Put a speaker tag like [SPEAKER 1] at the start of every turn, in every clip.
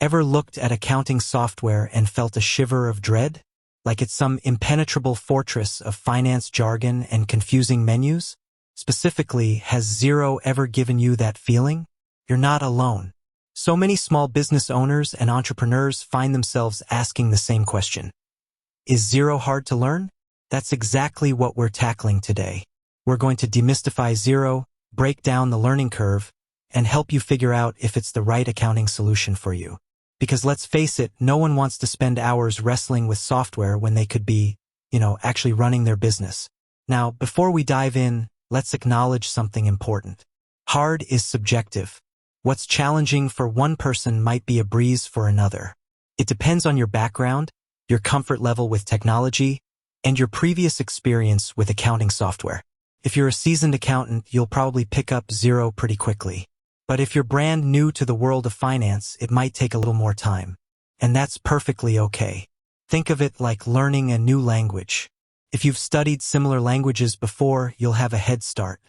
[SPEAKER 1] Ever looked at accounting software and felt a shiver of dread? Like it's some impenetrable fortress of finance jargon and confusing menus? Specifically, has Xero ever given you that feeling? You're not alone. So many small business owners and entrepreneurs find themselves asking the same question. Is Xero hard to learn? That's exactly what we're tackling today. We're going to demystify Xero, break down the learning curve, and help you figure out if it's the right accounting solution for you. Because let's face it, no one wants to spend hours wrestling with software when they could be, actually running their business. Now, before we dive in, let's acknowledge something important. Hard is subjective. What's challenging for one person might be a breeze for another. It depends on your background, your comfort level with technology, and your previous experience with accounting software. If you're a seasoned accountant, you'll probably pick up Xero pretty quickly. But if you're brand new to the world of finance, it might take a little more time. And that's perfectly okay. Think of it like learning a new language. If you've studied similar languages before, you'll have a head start.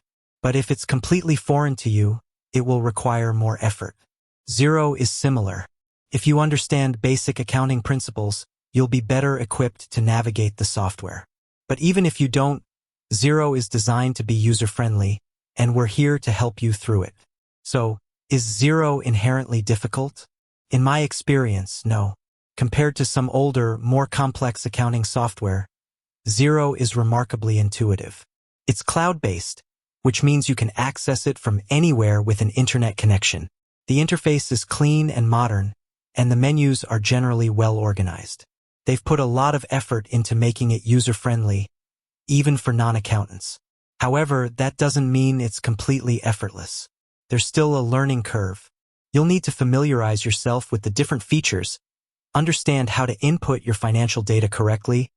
[SPEAKER 1] But if it's completely foreign to you, it will require more effort. Xero is similar. If you understand basic accounting principles, you'll be better equipped to navigate the software. But even if you don't, Xero is designed to be user-friendly, and we're here to help you through it. So, is Xero inherently difficult? In my experience, no. Compared to some older, more complex accounting software, Xero is remarkably intuitive. It's cloud-based, which means you can access it from anywhere with an internet connection. The interface is clean and modern, and the menus are generally well organized. They've put a lot of effort into making it user-friendly, even for non-accountants. However, that doesn't mean it's completely effortless. There's still a learning curve. You'll need to familiarize yourself with the different features, understand how to input your financial data correctly,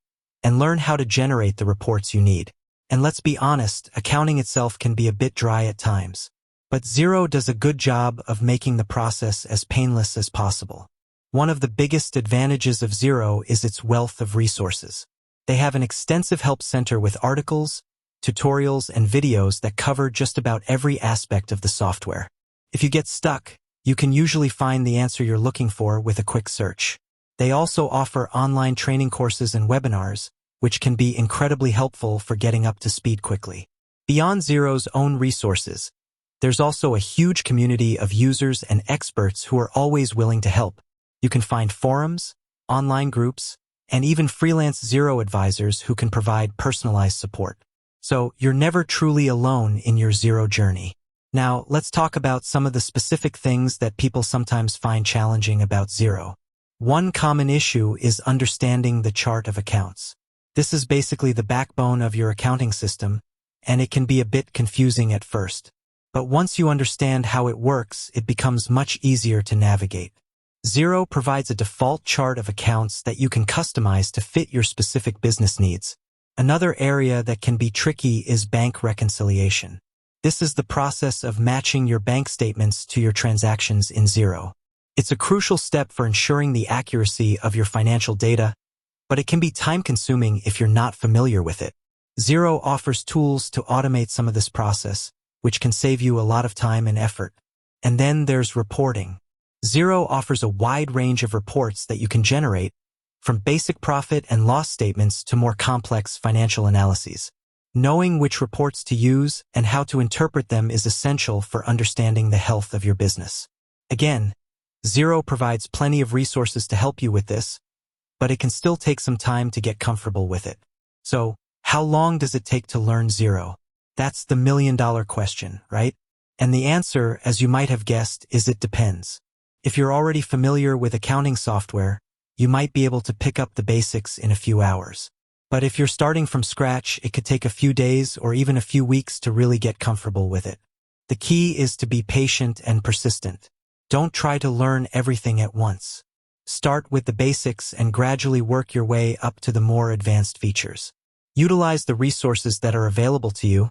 [SPEAKER 1] and learn how to generate the reports you need. And let's be honest, accounting itself can be a bit dry at times. But Xero does a good job of making the process as painless as possible. One of the biggest advantages of Xero is its wealth of resources. They have an extensive help center with articles, tutorials, and videos that cover just about every aspect of the software. If you get stuck, you can usually find the answer you're looking for with a quick search. They also offer online training courses and webinars, which can be incredibly helpful for getting up to speed quickly. Beyond Xero's own resources, there's also a huge community of users and experts who are always willing to help. You can find forums, online groups, and even freelance Xero advisors who can provide personalized support. So you're never truly alone in your Xero journey. Now, let's talk about some of the specific things that people sometimes find challenging about Xero. One common issue is understanding the chart of accounts. This is basically the backbone of your accounting system, and it can be a bit confusing at first. But once you understand how it works, it becomes much easier to navigate. Xero provides a default chart of accounts that you can customize to fit your specific business needs. Another area that can be tricky is bank reconciliation. This is the process of matching your bank statements to your transactions in Xero. It's a crucial step for ensuring the accuracy of your financial data, but it can be time-consuming if you're not familiar with it. Xero offers tools to automate some of this process, which can save you a lot of time and effort. And then there's reporting. Xero offers a wide range of reports that you can generate, from basic profit and loss statements to more complex financial analyses. Knowing which reports to use and how to interpret them is essential for understanding the health of your business. Again, Xero provides plenty of resources to help you with this, but it can still take some time to get comfortable with it. So, how long does it take to learn Xero? That's the million-dollar question, right? And the answer, as you might have guessed, is it depends. If you're already familiar with accounting software, you might be able to pick up the basics in a few hours. But if you're starting from scratch, it could take a few days or even a few weeks to really get comfortable with it. The key is to be patient and persistent. Don't try to learn everything at once. Start with the basics and gradually work your way up to the more advanced features. Utilize the resources that are available to you,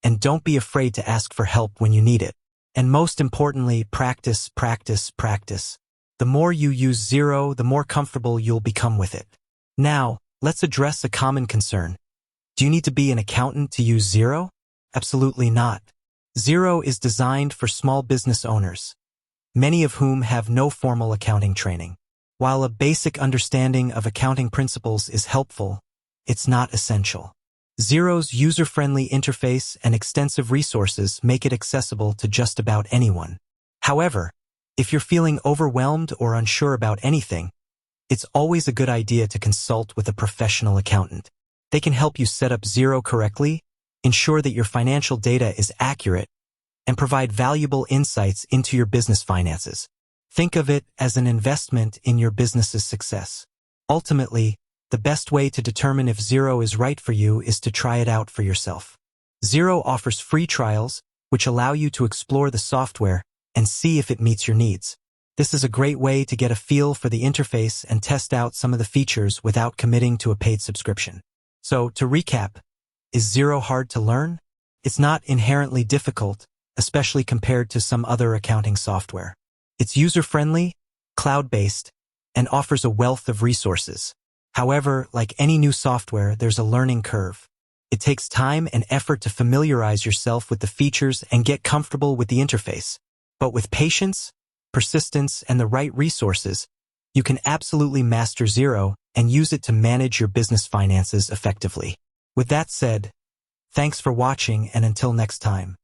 [SPEAKER 1] and don't be afraid to ask for help when you need it. And most importantly, practice, practice, practice. The more you use Xero, the more comfortable you'll become with it. Now, let's address a common concern. Do you need to be an accountant to use Xero? Absolutely not. Xero is designed for small business owners. many of whom have no formal accounting training. While a basic understanding of accounting principles is helpful, it's not essential. Xero's user-friendly interface and extensive resources make it accessible to just about anyone. However, if you're feeling overwhelmed or unsure about anything, it's always a good idea to consult with a professional accountant. They can help you set up Xero correctly, ensure that your financial data is accurate, and provide valuable insights into your business finances. Think of it as an investment in your business's success. Ultimately, the best way to determine if Xero is right for you is to try it out for yourself. Xero offers free trials, which allow you to explore the software and see if it meets your needs. This is a great way to get a feel for the interface and test out some of the features without committing to a paid subscription. So, to recap, is Xero hard to learn? It's not inherently difficult, especially compared to some other accounting software. It's user-friendly, cloud-based, and offers a wealth of resources. However, like any new software, there's a learning curve. It takes time and effort to familiarize yourself with the features and get comfortable with the interface. But with patience, persistence, and the right resources, you can absolutely master Xero and use it to manage your business finances effectively. With that said, thanks for watching, and until next time.